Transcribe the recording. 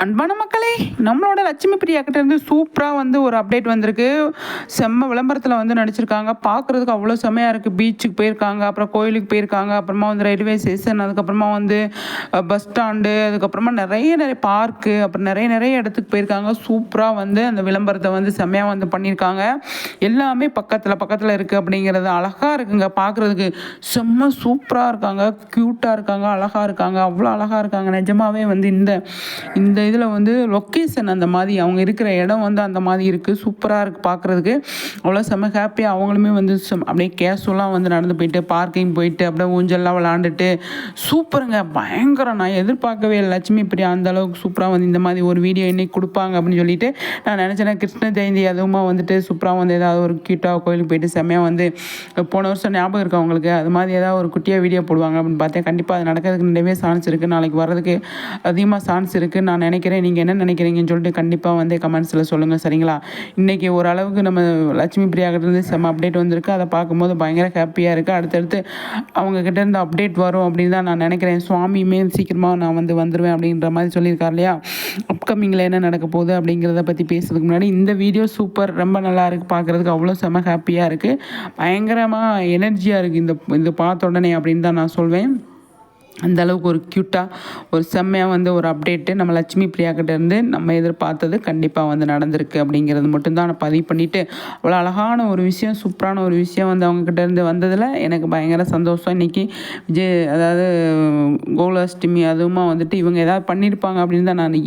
அன்பான மக்களே, நம்மளோட லட்சுமி பிரியா கிட்ட இருந்து சூப்பராக வந்து ஒரு அப்டேட் வந்திருக்கு. செம்ம விளம்பரத்தில் வந்து நடிச்சிருக்காங்க. பார்க்குறதுக்கு அவ்வளோ செம்மையாக இருக்குது. பீச்சுக்கு போயிருக்காங்க, அப்புறம் கோயிலுக்கு போயிருக்காங்க, அப்புறமா வந்து ரயில்வே ஸ்டேஷன், அதுக்கப்புறமா வந்து பஸ் ஸ்டாண்டு, அதுக்கப்புறமா நிறைய பார்க்கு, அப்புறம் நிறைய இடத்துக்கு போயிருக்காங்க. சூப்பராக வந்து அந்த விளம்பரத்தை வந்து செம்மையாக வந்து பண்ணியிருக்காங்க. எல்லாமே பக்கத்தில் இருக்குது அப்படிங்கிறது அழகாக இருக்குங்க. பார்க்குறதுக்கு செம்ம சூப்பராக இருக்காங்க, க்யூட்டாக இருக்காங்க, அழகாக இருக்காங்க, அவ்வளோ அழகாக இருக்காங்க. நிஜமாவே வந்து இந்த இந்த இதில் வந்து லொக்கேஷன் அந்த மாதிரி அவங்க இருக்கிற இடம் வந்து அந்த மாதிரி இருக்குது. சூப்பராக இருக்குது பார்க்குறதுக்கு. அவ்வளோ செம்ம ஹாப்பியாக அவங்களுமே வந்து அப்படியே கேஷுவலாக வந்து நடந்து போயிட்டு பார்க்கிங் போயிட்டு அப்படியே ஊஞ்சல்லாம் விளாண்டுட்டு சூப்பருங்க, பயங்கரம். நான் எதிர்பார்க்கவே இல்லை லட்சுமி பிரியா அந்த அளவுக்கு சூப்பராக வந்து இந்த மாதிரி ஒரு வீடியோ இன்னைக்கு கொடுப்பாங்க அப்படின்னு சொல்லிட்டு நான் நினச்சேன். கிருஷ்ண ஜெயந்தி அதுவுமா வந்துட்டு சூப்பராக வந்து ஏதாவது ஒரு க்யூட்டாக கோயிலுக்கு போயிட்டு செம்மையாக வந்து போன வருஷம் ஞாபகம் இருக்கா அவங்களுக்கு, அது மாதிரி ஏதாவது ஒரு குட்டியாக வீடியோ போடுவாங்க அப்படின்னு பார்த்தேன். கண்டிப்பாக அது நடக்கிறதுக்கு நிறையவே சான்ஸ் இருக்குது. நாளைக்கு வர்றதுக்கு அதிகமாக சான்ஸ் இருக்குதுன்னு நான் நினைக்கிறேன். நீங்கள் என்ன நினைக்கிறீங்கன்னு சொல்லிட்டு கண்டிப்பாக வந்து கமெண்ட்ஸில் சொல்லுங்கள், சரிங்களா? இன்றைக்கி ஓரளவுக்கு நம்ம லட்சுமி பிரியாகிட்டேருந்து செம்ம அப்டேட் வந்திருக்கு. அதை பார்க்கும்போது பயங்கர ஹாப்பியாக இருக்குது. அடுத்தடுத்து அவங்கக்கிட்ட இருந்து அப்டேட் வரும் அப்படின்னு தான் நான் நினைக்கிறேன். சுவாமியுமே சீக்கிரமாக நான் வந்து வந்துடுவேன் அப்படின்ற மாதிரி சொல்லியிருக்கார் இல்லையா? அப்கமிங்கில் என்ன நடக்க போகுது அப்படிங்கிறத பற்றி பேசுறதுக்கு முன்னாடி இந்த வீடியோ சூப்பர், ரொம்ப நல்லா இருக்குது பார்க்குறதுக்கு. அவ்வளோ செம்ம ஹாப்பியாக இருக்குது, பயங்கரமாக எனர்ஜியாக இருக்குது இது பார்த்த உடனே அப்படின்னு தான் நான் சொல்வேன். அந்த அளவுக்கு ஒரு க்யூட்டாக ஒரு செம்மையாக வந்து ஒரு அப்டேட்டு நம்ம லட்சுமி பிரியாக்கிட்டேருந்து நம்ம எதிர்பார்த்தது கண்டிப்பாக வந்து நடந்திருக்கு அப்படிங்கிறது மட்டும்தான் நான் பதிவு பண்ணிவிட்டு, அவ்வளோ அழகான ஒரு விஷயம், சூப்பரான ஒரு விஷயம் வந்து அவங்கக்கிட்டேருந்து வந்ததில் எனக்கு பயங்கர சந்தோஷம். இன்றைக்கி அதாவது கோகுலாஷ்டமி அதுவுமா வந்துட்டு இவங்க ஏதாவது பண்ணியிருப்பாங்க அப்படின்னு தான் நான்